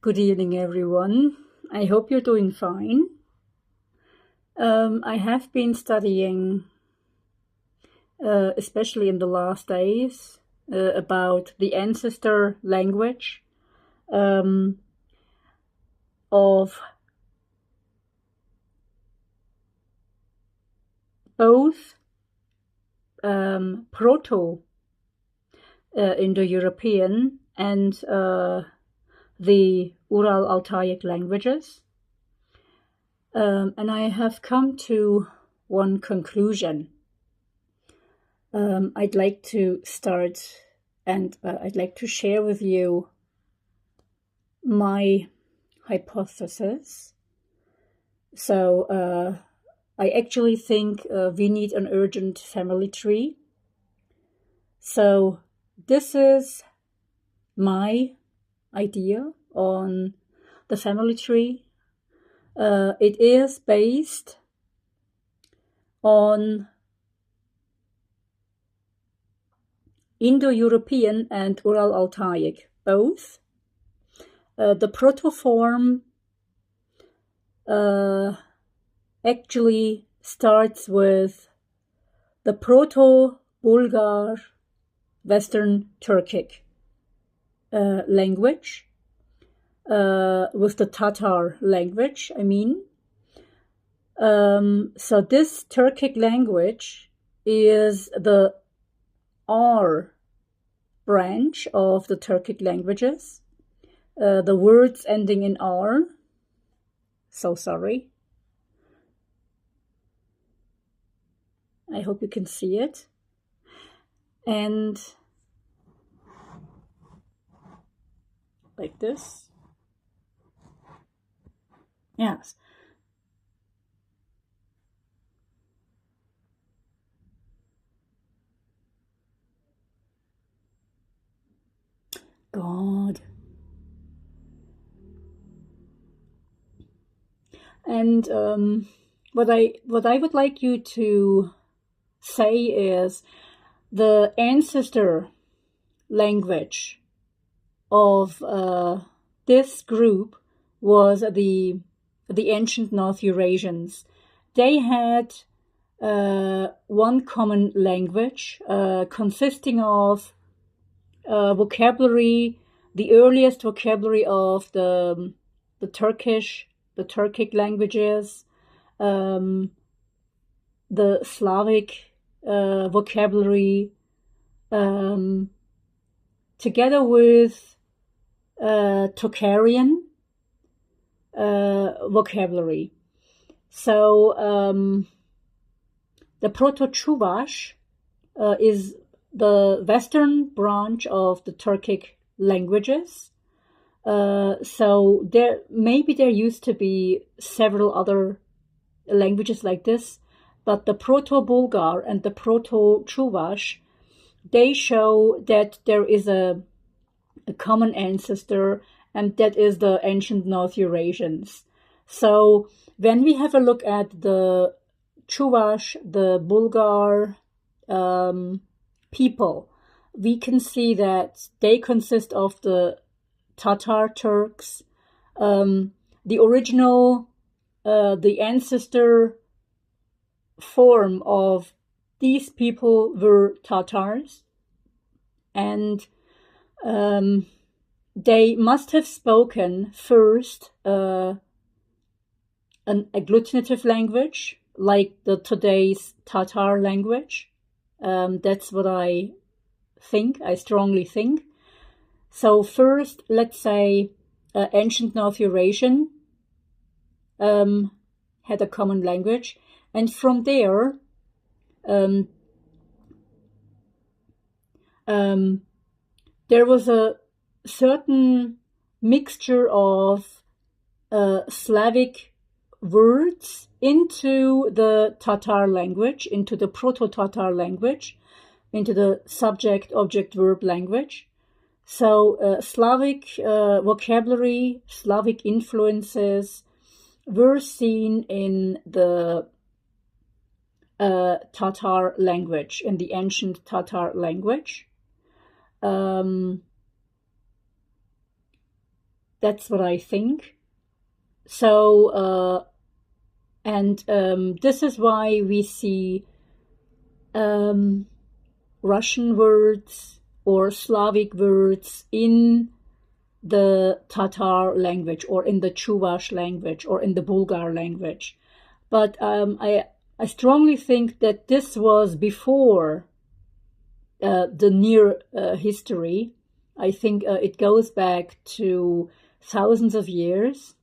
Good evening, everyone. I hope you're doing fine. I have been studying, especially in the last days, about the ancestor language of both Proto-Indo-European and the Ural-Altaic languages. And I have come to one conclusion. I'd like to start and I'd like to share with you my hypothesis. So I actually think we need an urgent family tree. So this is my idea on the family tree. It is based on Indo-European and Ural-Altaic, both. The proto-form actually starts with the Proto-Bulgar Western Turkic language, with the Tatar language, I mean. So this Turkic language is the R branch of the Turkic languages. The words ending in R. So sorry. I hope you can see it. And like this. Yes. God. And what I would like you to say is the ancestor language of this group was the ancient North Eurasians. They had one common language consisting of vocabulary, the earliest vocabulary of the Turkic languages, the Slavic vocabulary, together with Tokarian vocabulary. So the Proto-Chuvash is the western branch of the Turkic languages. So there used to be several other languages like this, but the Proto-Bulgar and the Proto-Chuvash, they show that there is a common ancestor, and that is the ancient North Eurasians. So when we have a look at the Chuvash, the Bulgar people, we can see that they consist of the Tatar Turks. The original, the ancestor form of these people were Tatars, and they must have spoken first an agglutinative language, like the today's Tatar language. That's what I think, I strongly think. So first, let's say ancient North Eurasian had a common language, and from there there was a certain mixture of Slavic words into the Tatar language, into the Proto-Tatar language, into the subject-object-verb language. So Slavic vocabulary, Slavic influences were seen in the Tatar language, in the ancient Tatar language. That's what I think. So, this is why we see Russian words or Slavic words in the Tatar language or in the Chuvash language or in the Bulgar language. But I strongly think that this was before the near history. I think it goes back to thousands of years.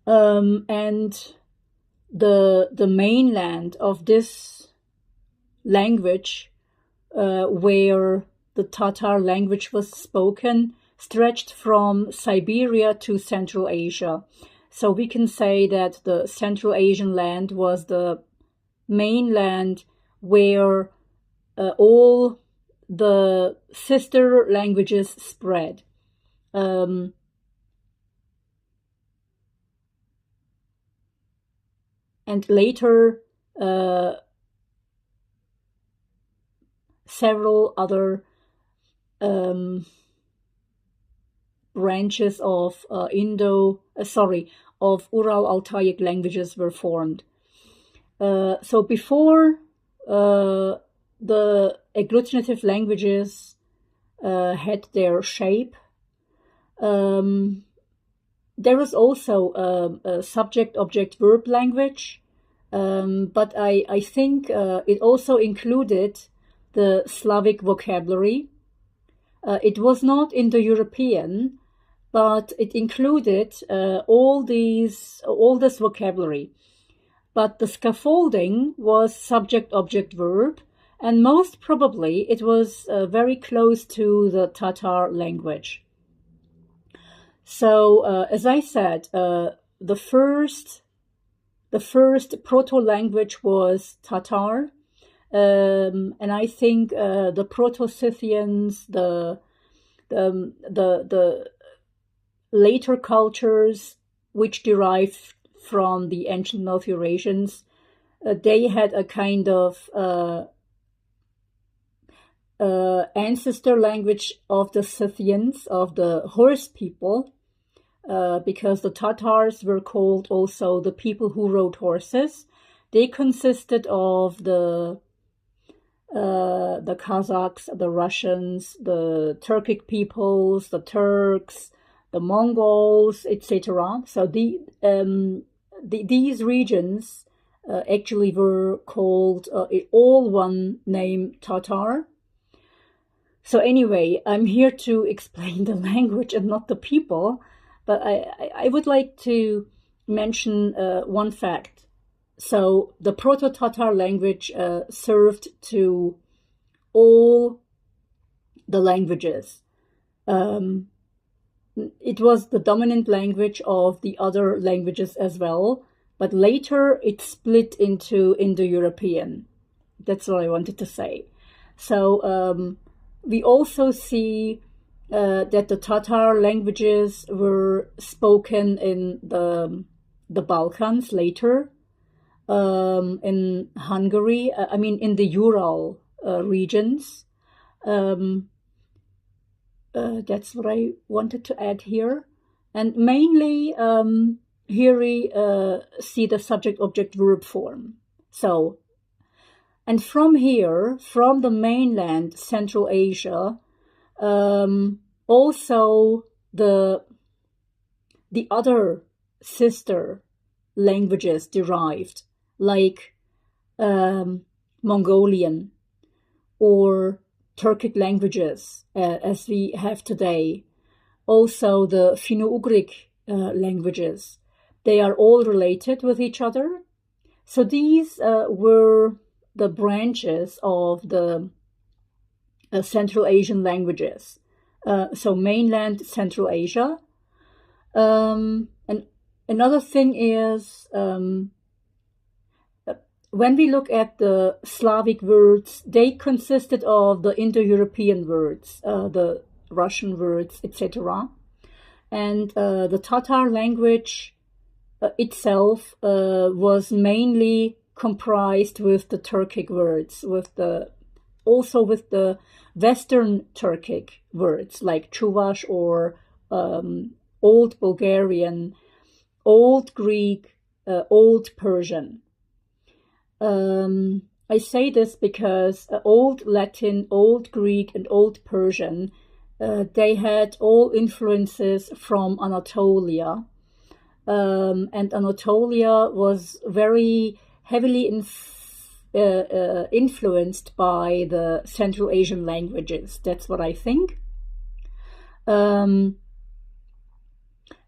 And the mainland of this language, where the Tatar language was spoken, stretched from Siberia to Central Asia. So we can say that the Central Asian land was the mainland where all the sister languages spread. And later, several other branches of of Ural-Altaic languages were formed. So before the agglutinative languages had their shape, there was also a subject-object-verb language, but I think it also included the Slavic vocabulary. It was not Indo-European, but it included all this vocabulary. But the scaffolding was subject-object-verb, and most probably it was very close to the Tatar language. So, as I said, the first proto-language was Tatar, and I think the Proto-Scythians, the later cultures which derived from the ancient North Eurasians, they had a kind of ancestor language of the Scythians, of the horse people, because the Tatars were called also the people who rode horses. They consisted of the Kazakhs, the Russians, the Turkic peoples, the Turks, the Mongols, etc. So these regions actually were called all one name Tatar. So anyway, I'm here to explain the language and not the people, but I would like to mention one fact. So the Proto-Tatar language served to all the languages. It was the dominant language of the other languages as well, but later it split into Indo-European. That's what I wanted to say. So we also see that the Tatar languages were spoken in the Balkans later, in Hungary, in the Ural regions. That's what I wanted to add here. And mainly here we see the subject-object-verb form. So, and from here, from the mainland Central Asia, also the other sister languages derived, like Mongolian or Turkic languages, as we have today. Also the Finno-Ugric languages. They are all related with each other. So these were the branches of the Central Asian languages. So mainland Central Asia. And another thing is, when we look at the Slavic words, they consisted of the Indo-European words, the Russian words, etc. And the Tatar language itself was mainly comprised with the Turkic words, also with the Western Turkic words like chuvash or Old Bulgarian, Old Greek, Old Persian. I say this because Old Latin, Old Greek, and Old Persian, they had all influences from Anatolia. And Anatolia was very heavily influenced by the Central Asian languages. That's what I think.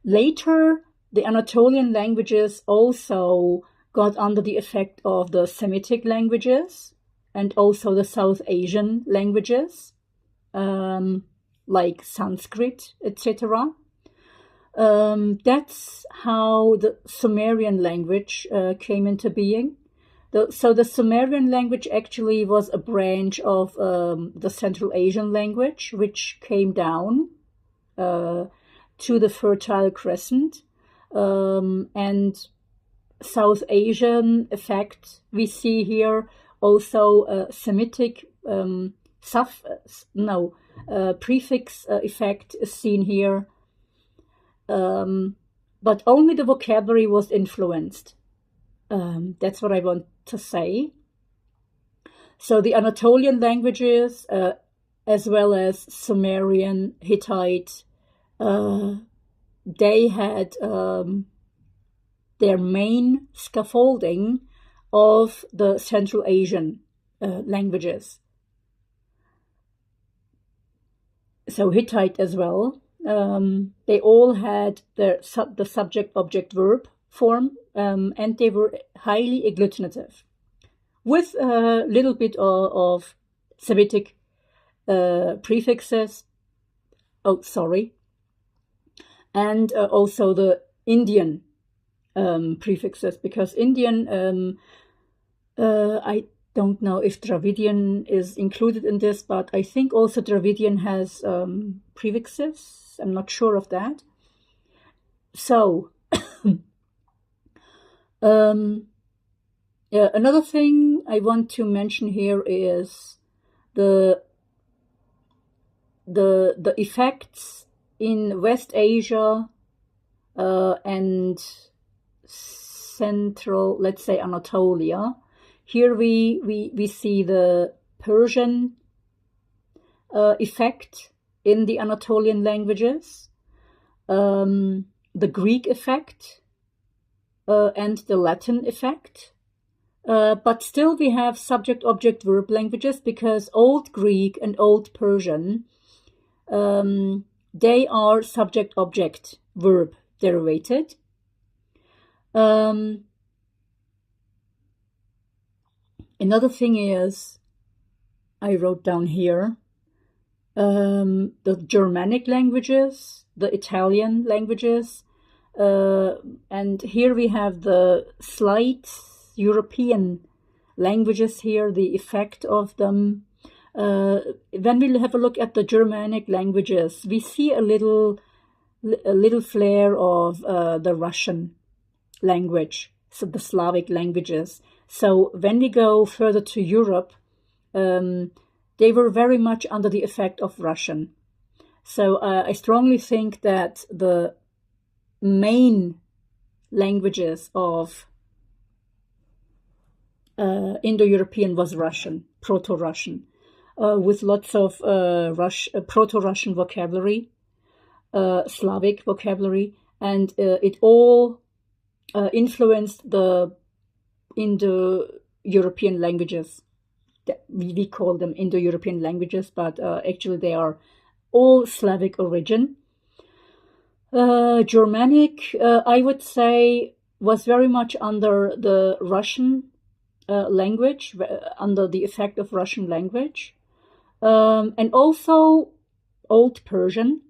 Later, the Anatolian languages also got under the effect of the Semitic languages and also the South Asian languages, like Sanskrit, etc. That's how the Sumerian language came into being. So the Sumerian language actually was a branch of the Central Asian language, which came down to the Fertile Crescent, and South Asian effect we see here. Also Semitic prefix effect is seen here. But only the vocabulary was influenced. That's what I want to say. So the Anatolian languages, as well as Sumerian, Hittite, they had their main scaffolding of the Central Asian languages. So Hittite as well. They all had the subject-object-verb form, and they were highly agglutinative, with a little bit of Semitic prefixes. Oh, sorry. And also the Indian prefixes, because Indian, I don't know if Dravidian is included in this, but I think also Dravidian has prefixes. I'm not sure of that. So, another thing I want to mention here is the effects in West Asia and Central, let's say, Anatolia. Here we see the Persian effect in the Anatolian languages, the Greek effect, and the Latin effect. But still we have subject-object-verb languages, because Old Greek and Old Persian, they are subject-object-verb derivated. Another thing is, I wrote down here, the Germanic languages, the Italian languages, and here we have the slight European languages here, the effect of them. When we have a look at the Germanic languages, we see a little flare of the Russian language, so the Slavic languages. So when we go further to Europe, they were very much under the effect of Russian. So I strongly think that the main languages of Indo-European was Russian, Proto-Russian, with lots of Proto-Russian vocabulary, Slavic vocabulary, and it all influenced the Indo-European languages. We call them Indo-European languages, but actually they are all Slavic origin. Germanic, I would say, was very much under the Russian language, under the effect of Russian language. And also Old Persian.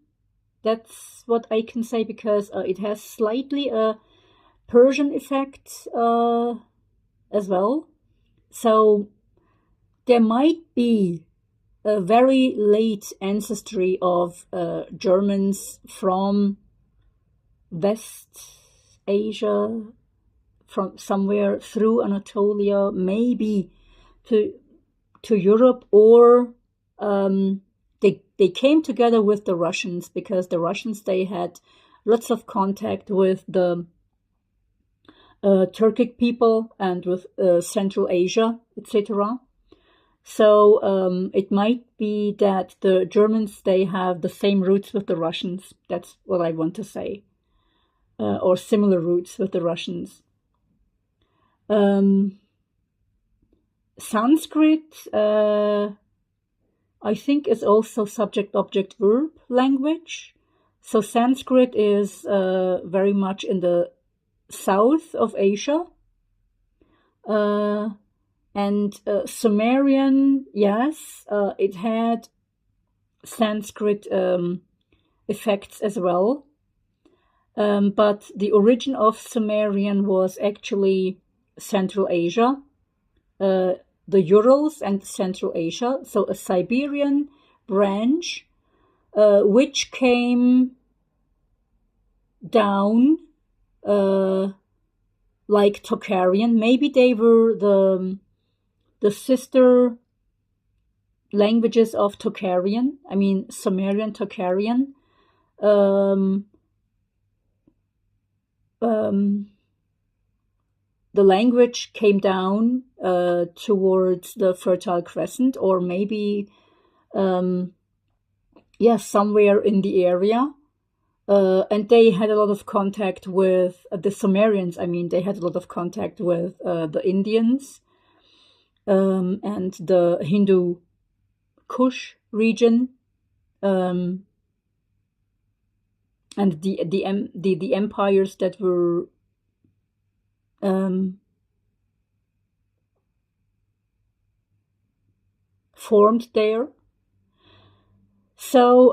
That's what I can say, because it has slightly a Persian effect as well. So there might be a very late ancestry of Germans from West Asia, from somewhere through Anatolia, maybe to Europe, or they came together with the Russians because the Russians, they had lots of contact with the Turkic people and with Central Asia, etc. So it might be that the Germans, they have the same roots with the Russians. That's what I want to say. Or similar roots with the Russians. Sanskrit, I think, is also subject-object-verb language. So Sanskrit is very much in the south of Asia. And Sumerian, yes, it had Sanskrit effects as well. But the origin of Sumerian was actually Central Asia, the Urals and Central Asia, so a Siberian branch, which came down like Tocharian. Maybe they were the sister languages of Tocharian, I mean Sumerian, Tocharian. The language came down towards the Fertile Crescent, or maybe, somewhere in the area. And they had a lot of contact with the Sumerians. I mean, they had a lot of contact with the Indians and the Hindu Kush region, and the empires that were formed there. So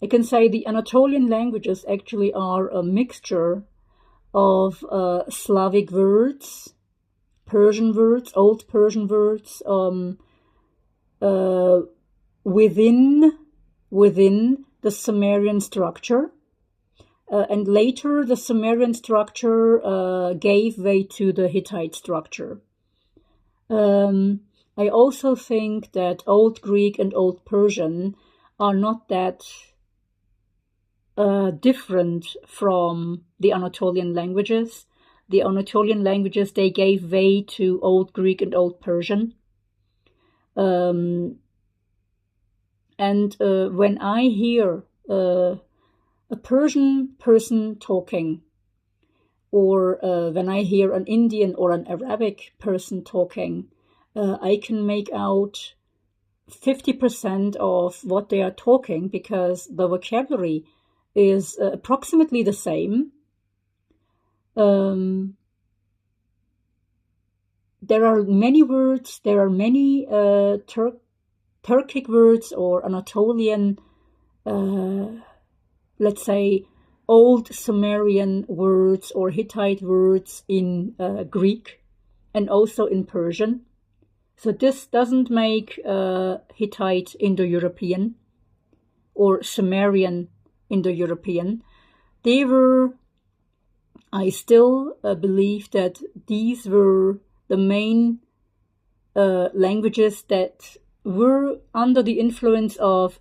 I can say the Anatolian languages actually are a mixture of Slavic words, Persian words, Old Persian words, within the Sumerian structure. And later the Sumerian structure gave way to the Hittite structure. I also think that Old Greek and Old Persian are not that different from the Anatolian languages. The Anatolian languages, they gave way to Old Greek and Old Persian. And when I hear a Persian person talking, or when I hear an Indian or an Arabic person talking, I can make out 50% of what they are talking, because the vocabulary is approximately the same. There are many words, there are many Turkic words or Anatolian, let's say, Old Sumerian words or Hittite words in Greek and also in Persian. So this doesn't make Hittite Indo-European or Sumerian Indo-European. I still believe that these were the main languages that were under the influence of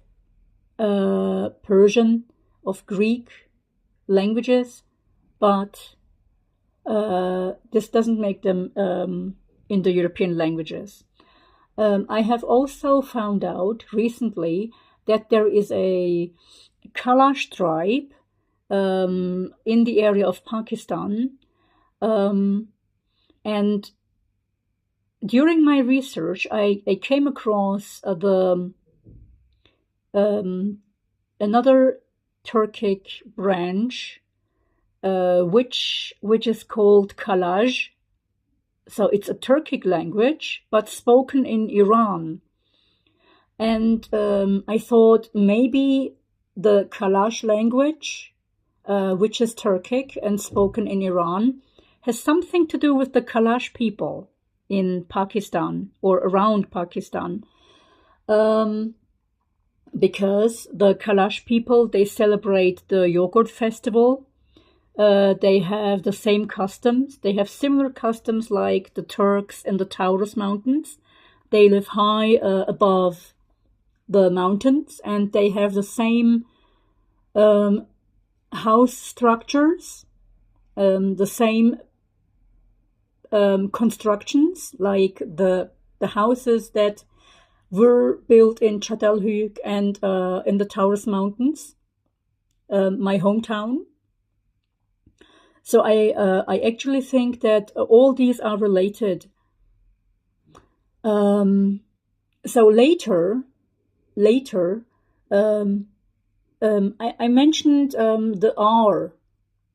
Persian, of Greek languages, but this doesn't make them Indo-European languages. I have also found out recently that there is a Kalash tribe in the area of Pakistan, and during my research, I came across another Turkic branch, which is called Kalaj. So it's a Turkic language, but spoken in Iran. And I thought maybe the Kalash language, which is Turkic and spoken in Iran, has something to do with the Kalash people in Pakistan or around Pakistan. Because the Kalash people, they celebrate the yogurt festival. They have the same customs. They have similar customs like the Turks in the Taurus Mountains. They live high above the mountains, and they have the same house structures, the same constructions, like the houses that were built in Çatalhöyük and in the Taurus Mountains, my hometown. So I actually think that all these are related. So later, I mentioned the R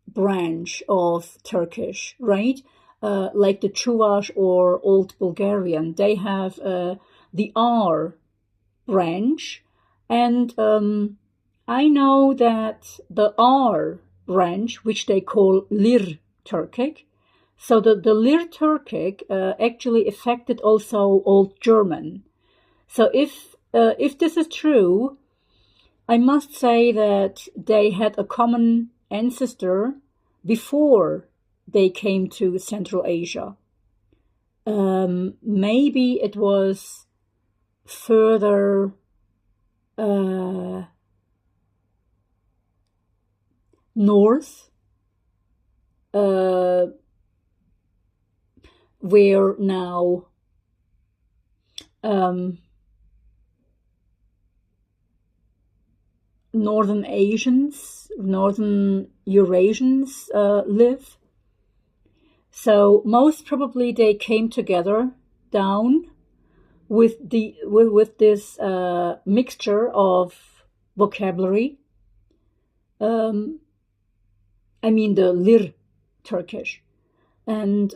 branch of Turkish, right? Like the chuvash or Old Bulgarian, they have the R branch, and I know that the R branch, which they call Lir Turkic, so the Lir Turkic actually affected also Old German. So if this is true, I must say that they had a common ancestor before they came to Central Asia. Maybe it was further north, where now Northern Eurasians live. So most probably they came together down with this mixture of vocabulary. I mean the Lir Turkish, and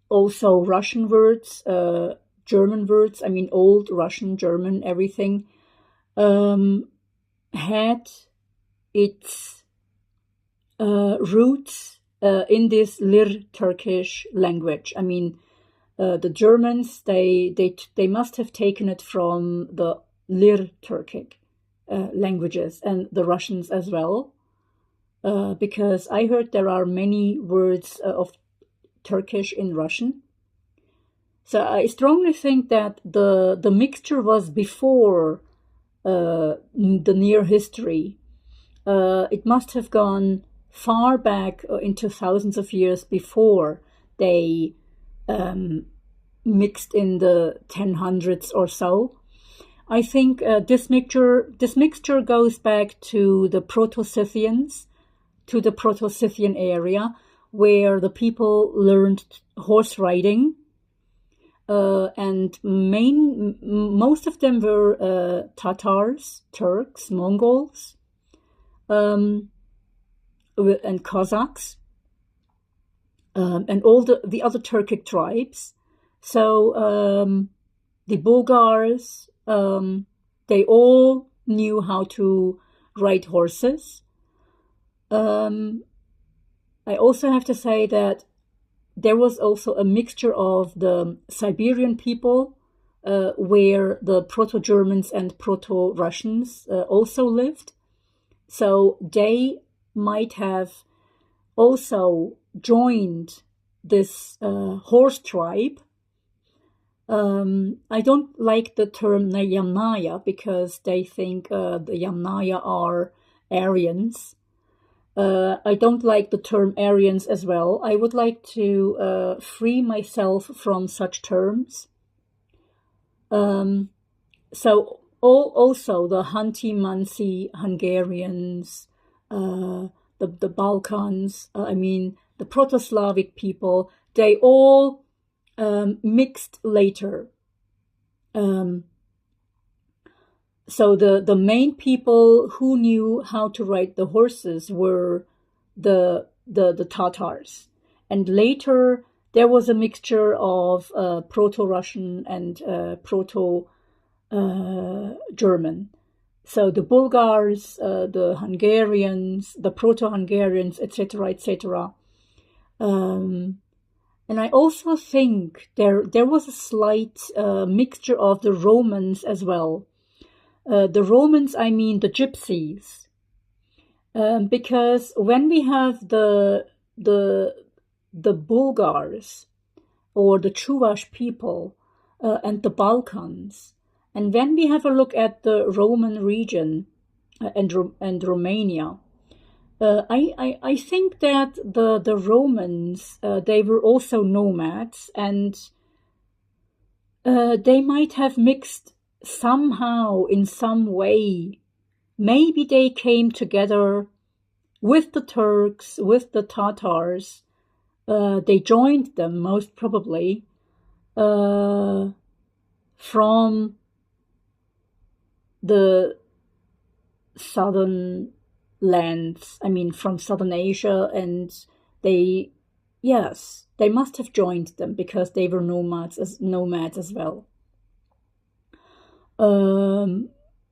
also Russian words, German words. I mean old Russian, German, everything had its roots in this Lir Turkish language. I mean, the Germans, they must have taken it from the Lir Turkic languages, and the Russians as well, because I heard there are many words of Turkish in Russian. So I strongly think that the mixture was before the near history. It must have gone far back into thousands of years before they mixed in the 1000s or so. I think this mixture goes back to the Proto-Scythians, to the Proto-Scythian area, where the people learned horse riding, and most of them were Tatars, Turks, Mongols, and Cossacks, and all the other Turkic tribes. So the Bulgars, they all knew how to ride horses. I also have to say that there was also a mixture of the Siberian people, where the Proto-Germans and Proto-Russians also lived. So they might have also joined this horse tribe. I don't like the term Yamnaya because they think the Yamnaya are Aryans. I don't like the term Aryans as well. I would like to free myself from such terms. So also the Hanti-Mansi Hungarians, the Balkans, I mean the Proto-Slavic people, they all mixed later. So the main people who knew how to ride the horses were the Tatars, and later there was a mixture of Proto-Russian and Proto-German. So the Bulgars, the Hungarians, the Proto-Hungarians, etc., etc. And I also think there was a slight mixture of the Romans as well. The Romans, I mean the Gypsies, because when we have the Bulgars, or the Chuvash people and the Balkans. And when we have a look at the Roman region and Romania, I think that the Romans, they were also nomads, and they might have mixed somehow in some way. Maybe they came together with the Turks, with the Tatars. They joined them most probably from the southern lands, from southern Asia, and they must have joined them because they were nomads as well.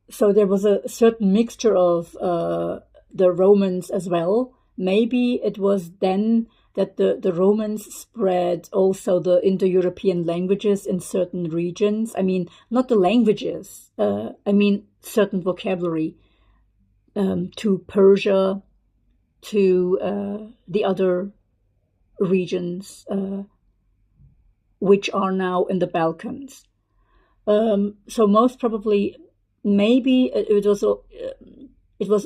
So there was a certain mixture of the Romans as well. Maybe it was then that the Romans spread also the Indo-European languages in certain regions. Not the languages, certain vocabulary to Persia, to the other regions which are now in the Balkans. So most probably, maybe it was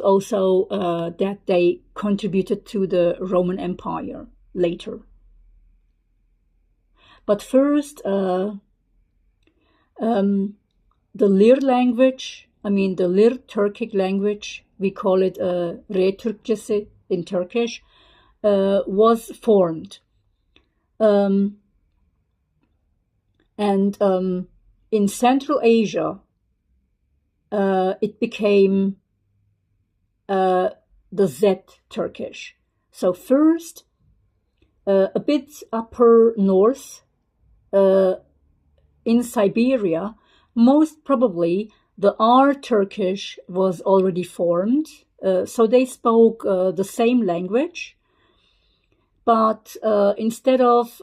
also that they contributed to the Roman Empire later. But first, the Lir language, the Lir Turkic language, we call it Re Türkçesi in Turkish, was formed. And in Central Asia, it became the Z Turkish. So first, a bit upper north, in Siberia, most probably the R Turkish was already formed. So they spoke the same language, but instead of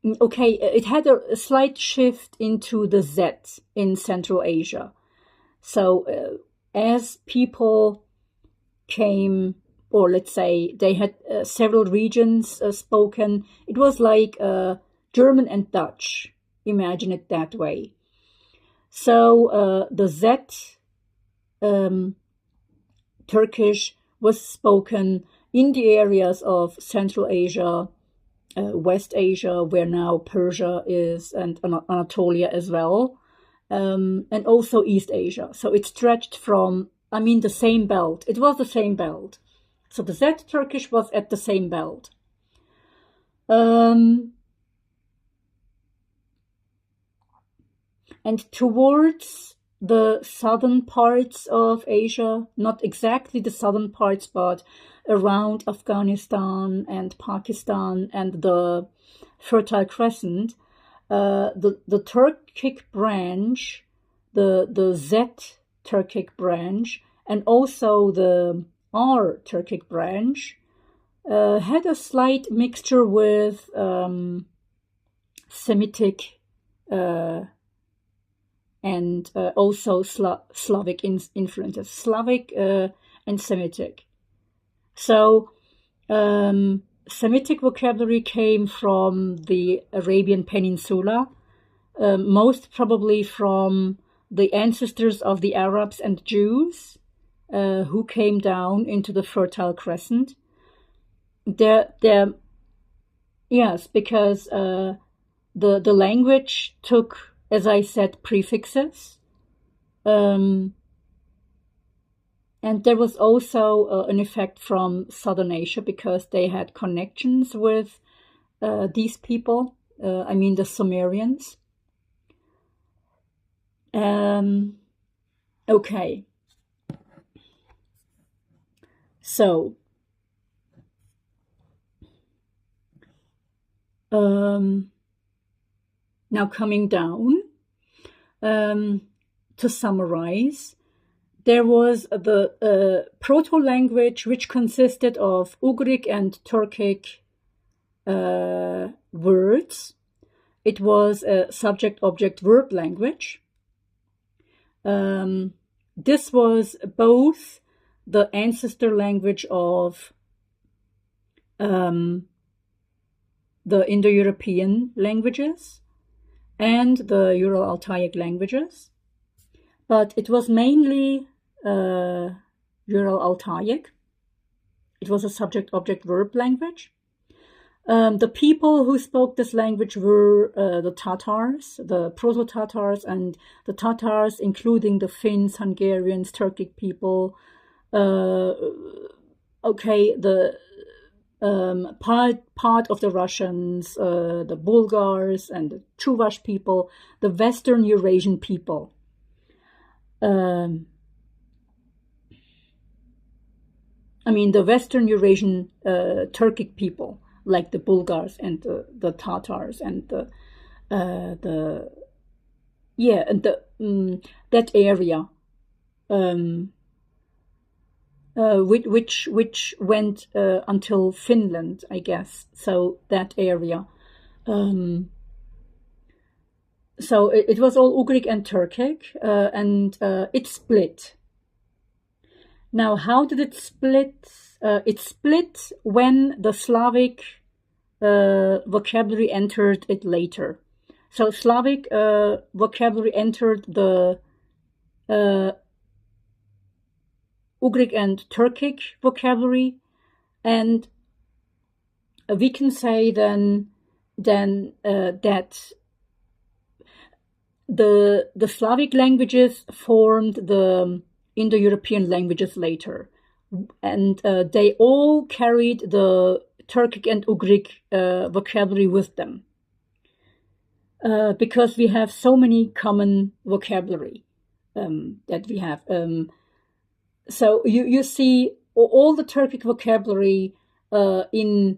it had a slight shift into the Z in Central Asia. So as people came, or let's say they had several regions spoken, it was like German and Dutch. Imagine it that way. So the Z Turkish was spoken in the areas of Central Asia, West Asia, where now Persia is, and Anatolia as well, and also East Asia. So it stretched from, the same belt. It was the same belt. So the Z Turkish was at the same belt. And towards the southern parts of Asia, not exactly the southern parts, but around Afghanistan and Pakistan and the Fertile Crescent, the Turkic branch, the Z Turkic branch, and also the R Turkic branch had a slight mixture with Semitic and also Slavic influences, Slavic and Semitic. So Semitic vocabulary came from the Arabian Peninsula, most probably from the ancestors of the Arabs and Jews who came down into the Fertile Crescent. Yes, because the language took, as I said, prefixes. And there was also an effect from Southern Asia because they had connections with these people, the Sumerians. Okay. So, now coming down, to summarize, there was the proto-language, which consisted of Ugric and Turkic words. It was a subject-object-verb language. This was both the ancestor language of the Indo-European languages and the Ural-Altaic languages, but it was mainly Ural-Altaic. It was a subject-object-verb language. The people who spoke this language were the Tatars, the Proto-Tatars, and the Tatars, including the Finns, Hungarians, Turkic people. The part of the Russians, the Bulgars, and the Chuvash people, the Western Eurasian people. The Western Eurasian Turkic people, like the Bulgars and the Tatars and that area, which went until Finland, I guess. So that area. So it was all Ugric and Turkic, and it split. Now, how did it split? It split when the Slavic vocabulary entered it later. So Slavic vocabulary entered the Ugric and Turkic vocabulary, and we can say then that the Slavic languages formed the Indo-European languages later, and they all carried the Turkic and Ugric vocabulary with them, because we have so many common vocabulary that we have. So you see all the Turkic vocabulary in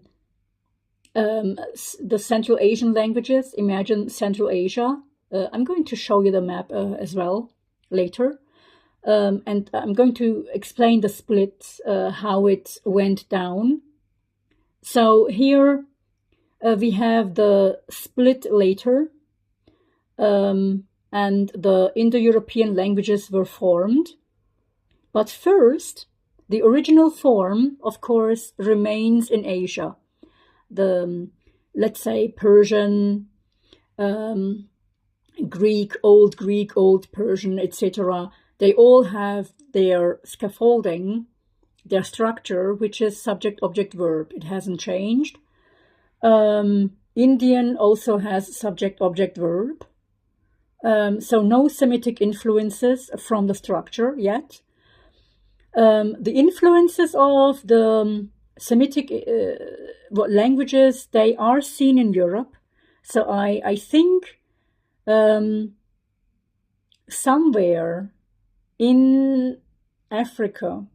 the Central Asian languages. Imagine Central Asia. I'm going to show you the map as well later. And I'm going to explain the split, how it went down. So here we have the split later, and the Indo-European languages were formed. But first, the original form, of course, remains in Asia. Let's say, Persian, Greek, Old Persian, etc. They all have their scaffolding, their structure, which is subject-object-verb. It hasn't changed. Indian also has subject-object-verb. So no Semitic influences from the structure yet. The influences of the Semitic languages, they are seen in Europe. So I think somewhere in Africa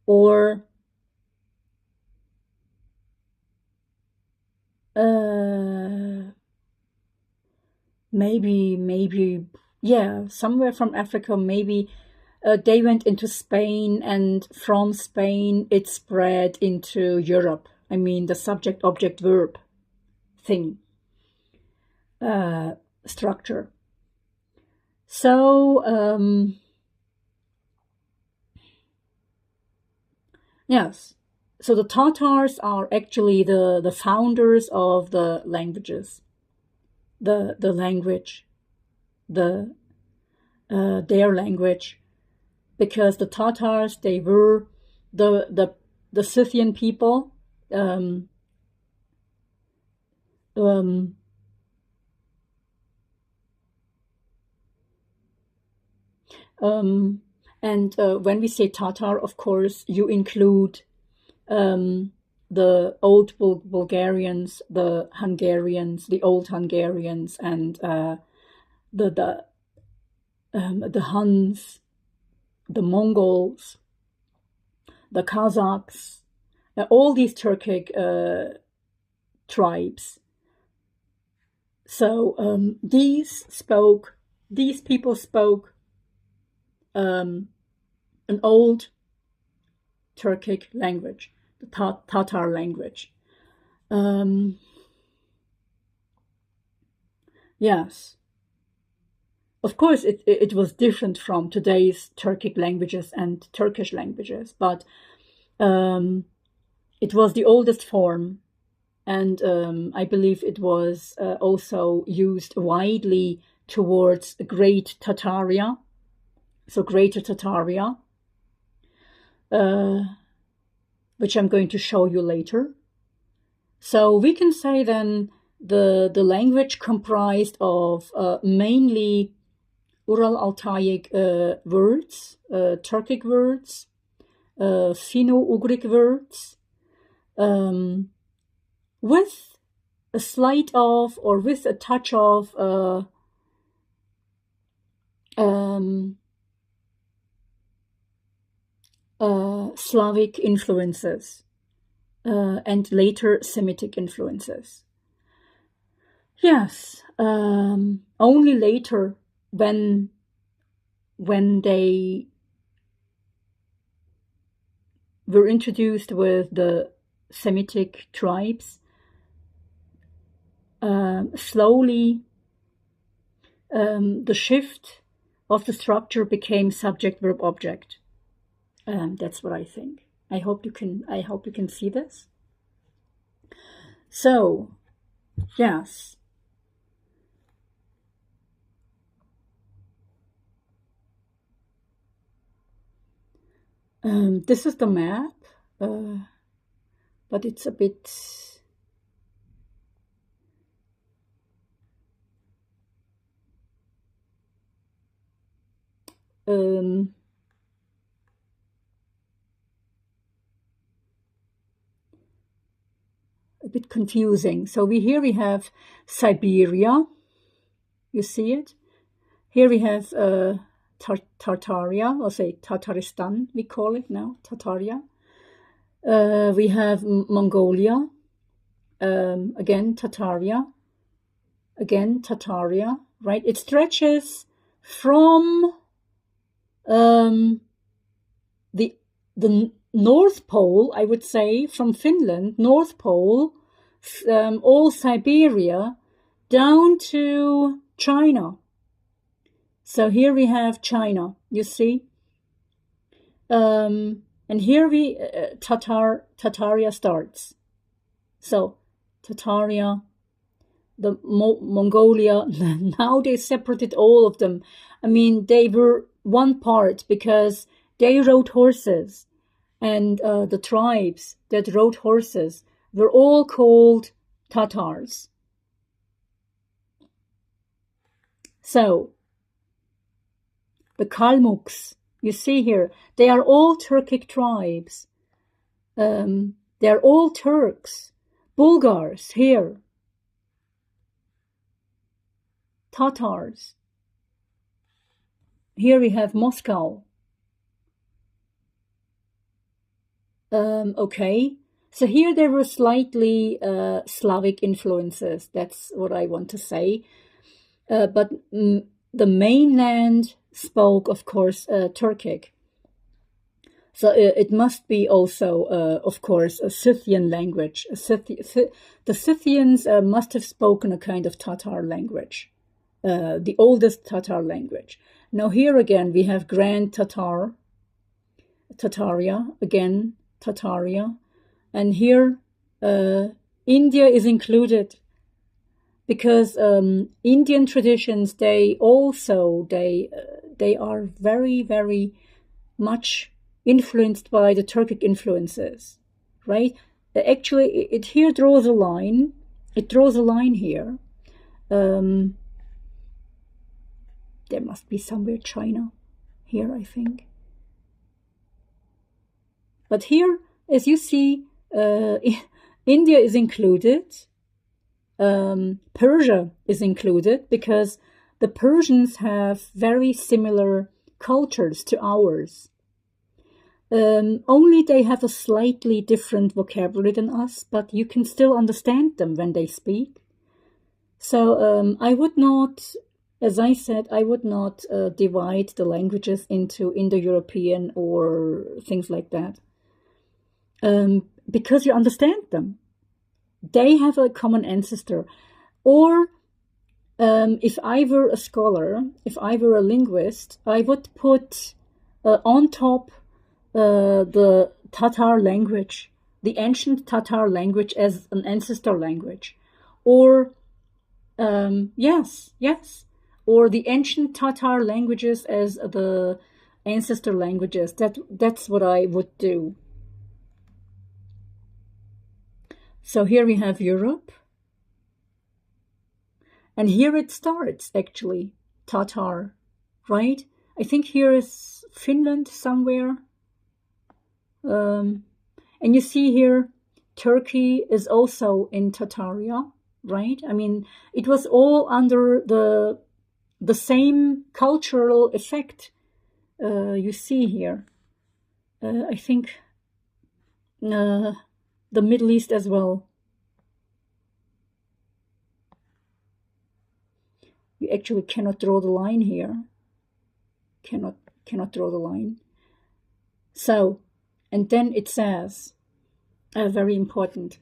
or maybe somewhere from Africa, maybe they went into Spain, and from Spain it spread into Europe. I mean, the subject-object-verb thing, structure. So, yes. So the Tatars are actually the founders of the languages, the language, their language, because the Tatars, they were the Scythian people, and when we say Tatar, of course, you include the old Bulgarians, the Hungarians, the old Hungarians, and the Huns, the Mongols, the Kazakhs, all these Turkic tribes. So these people spoke an old Turkic language, the Tatar language. Yes. Of course, it was different from today's Turkic languages and Turkish languages, but it was the oldest form, and I believe it was also used widely towards Great Tataria, so Greater Tataria, which I'm going to show you later. So we can say then the language comprised of mainly Ural-Altaic words, Turkic words, Finno-Ugric words, with a slight of, or with a touch of Slavic influences and later Semitic influences. Yes, only later when they were introduced with the Semitic tribes, slowly the shift of the structure became subject, verb, object. That's what I think. I hope you can see this. So, yes. This is the map, but it's a bit a bit confusing. So here we have Siberia. You see it? Here we have Tartaria, or say Tataristan, we call it now, Tataria. We have Mongolia, again Tataria, again Tataria, right? It stretches from the North Pole, I would say, from Finland, North Pole, all Siberia, down to China. So here we have China, you see. And here we, Tataria starts. So Tataria, the Mongolia, now they separated all of them. I mean, they were one part because they rode horses, and the tribes that rode horses were all called Tatars. So the Kalmuks, you see here, they are all Turkic tribes. They are all Turks. Bulgars here. Tatars. Here we have Moscow. Okay, so here there were slightly Slavic influences. That's what I want to say. But the mainland spoke, of course, Turkic. So it must be also, of course, a Scythian language. The Scythians must have spoken a kind of Tatar language, the oldest Tatar language. Now here again we have Grand Tatar, Tataria, again Tataria, and here India is included, because Indian traditions, they are very, very much influenced by the Turkic influences, right? Actually, it here draws a line. It draws a line here. There must be somewhere China here, I think. But here, as you see, India is included. Persia is included, because the Persians have very similar cultures to ours. Only they have a slightly different vocabulary than us, but you can still understand them when they speak. So I would not, as I said, I would not divide the languages into Indo-European or things like that, because you understand them. They have a common ancestor. Or if I were a scholar, if I were a linguist, I would put on top the Tatar language the ancient Tatar language as an ancestor language, or yes, or the ancient Tatar languages as the ancestor languages. That's what I would do. So here we have Europe, and here it starts actually, Tatar, right? I think here is Finland somewhere. And you see here, Turkey is also in Tataria, right? I mean, it was all under the same cultural effect you see here. I think the Middle East as well. You actually cannot draw the line here. Cannot draw the line. So, and then it says, very important,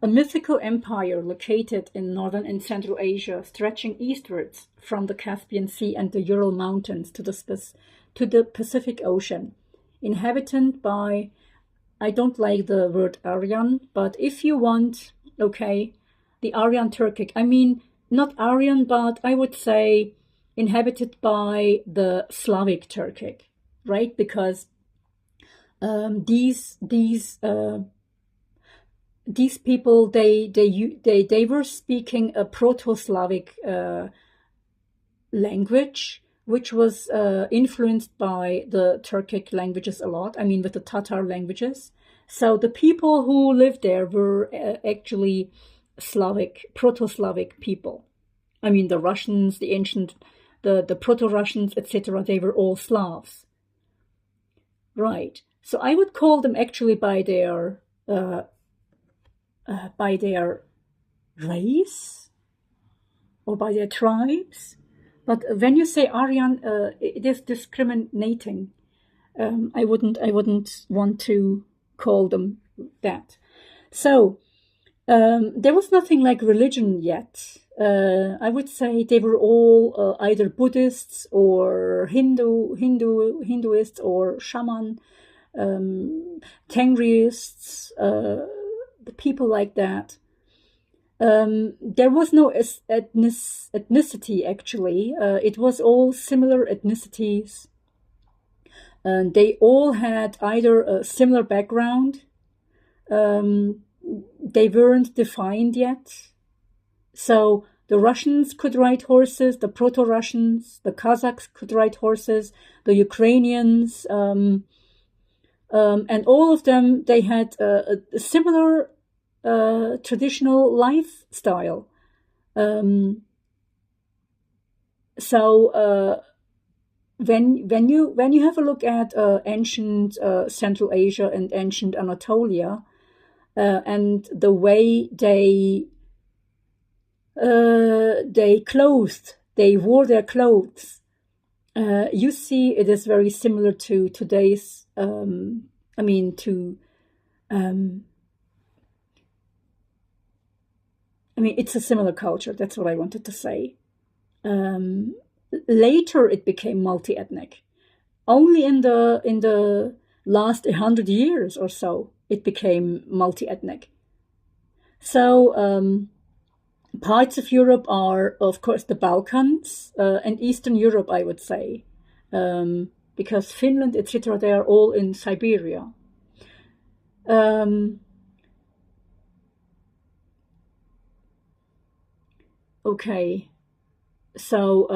a mythical empire located in northern and central Asia, stretching eastwards from the Caspian Sea and the Ural Mountains to the Pacific Ocean, inhabited by, I don't like the word Aryan, but if you want, okay, the Aryan Turkic, I mean, not Aryan, but I would say inhabited by the Slavic Turkic, right? Because these people, they were speaking a Proto-Slavic language, which was influenced by the Turkic languages a lot. I mean, with the Tatar languages. So the people who lived there were actually Slavic, Proto-Slavic people. I mean, the Russians, the ancient, the Proto-Russians, etc. They were all Slavs, right? So I would call them actually by their race or by their tribes. But when you say Aryan, it is discriminating. I wouldn't want to call them that. So there was nothing like religion yet. I would say they were all either Buddhists or Hinduists or shaman, Tengriists, people like that. There was no ethnicity actually. It was all similar ethnicities. And they all had either a similar background. They weren't defined yet. So the Russians could ride horses, the Proto-Russians, the Kazakhs could ride horses, the Ukrainians, and all of them, they had a similar traditional lifestyle. So when you have a look at ancient Central Asia and ancient Anatolia, and the way they wore their clothes, you see it is very similar to today's. It's a similar culture. That's what I wanted to say. Later, it became multi-ethnic. Only in the last 100 years or so, it became multi-ethnic. So parts of Europe are, of course, the Balkans and Eastern Europe, I would say, because Finland, etc., they are all in Siberia. Okay, so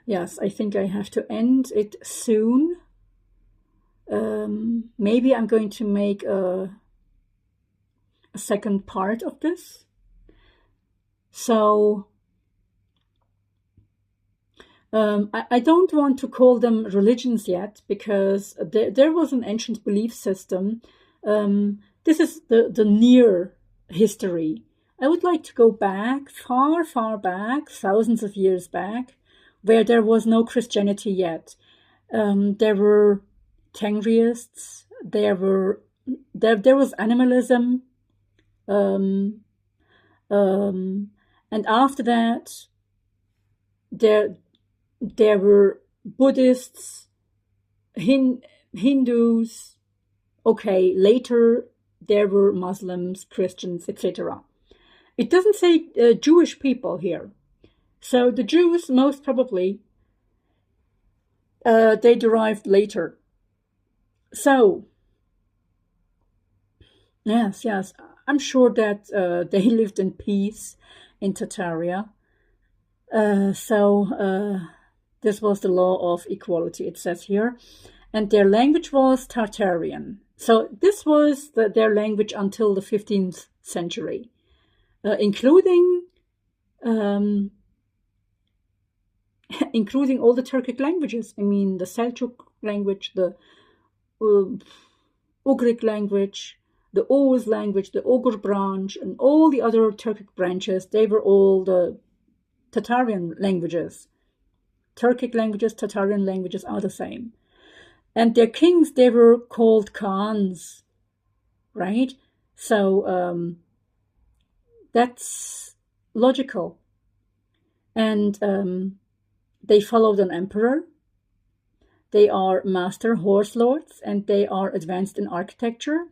yes, I think I have to end it soon. Maybe I'm going to make a second part of this. So I don't want to call them religions yet, because there was an ancient belief system. This is the near history. I would like to go back, far, far back, thousands of years back, where there was no Christianity yet. There were Tengriists, there was animalism, and after that, there were Buddhists, Hindus. Okay, later there were Muslims, Christians, etc. It doesn't say Jewish people here. So the Jews, most probably, they derived later. So, yes, I'm sure that they lived in peace in Tataria. This was the law of equality, it says here. And their language was Tartarian. So this was their language until the 15th century, including including all the Turkic languages. I mean, the Seljuk language, the Ugric language, the Oğuz language, the Oghur branch, and all the other Turkic branches, they were all the Tatarian languages. Turkic languages, Tatarian languages are the same. And their kings, they were called Khans, right? So that's logical. And they followed an emperor. They are master horse lords, and they are advanced in architecture,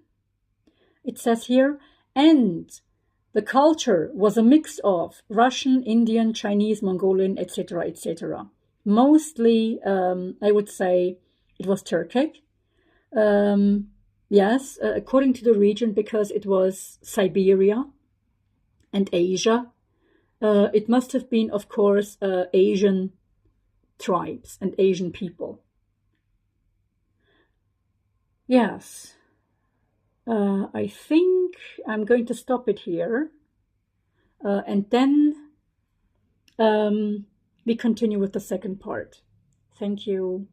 it says here. And the culture was a mix of Russian, Indian, Chinese, Mongolian, etc., etc. Mostly, I would say, it was Turkic. Yes, according to the region, because it was Siberia and Asia. It must have been, of course, Asian tribes and Asian people. Yes. I think I'm going to stop it here. And then we continue with the second part. Thank you.